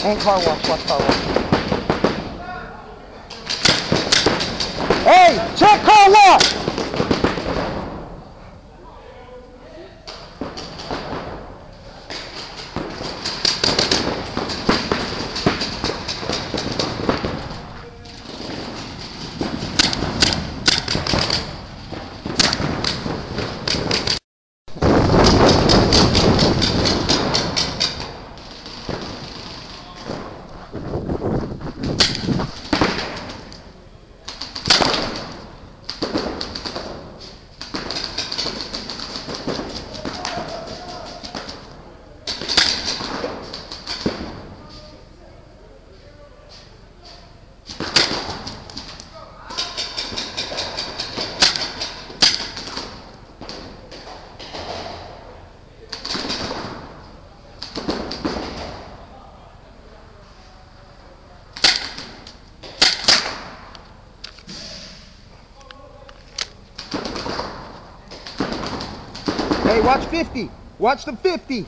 And car wash, watch car wash. Hey, check car wash! Hey, watch 50. Watch the 50.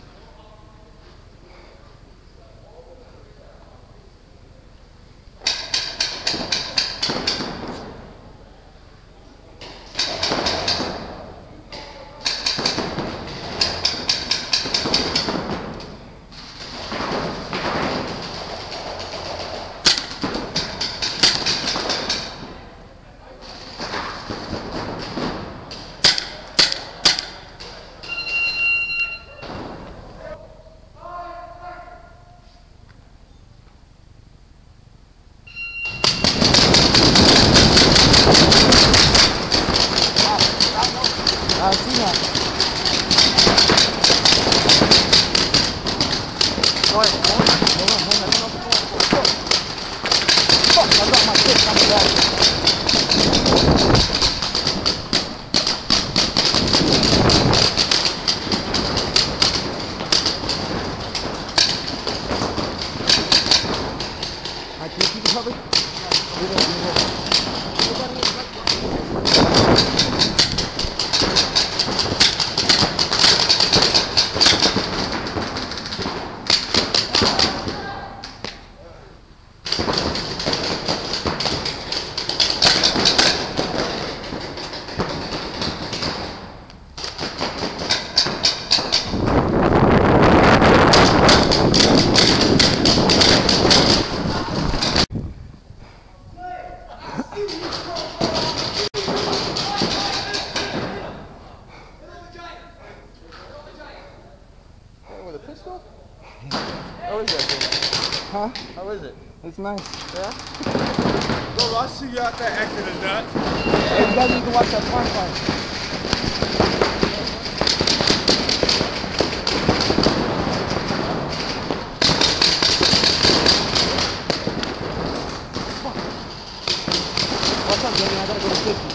I see that. Hold on. Fuck, I got my kick coming back. I can't keep it covered. With a pistol? How is that? Huh? How is it? It's nice. Yeah? Bro, I see you out there acting a nut. Hey, you guys need to watch that farm fight. What's up, Jenny? I gotta go to 50.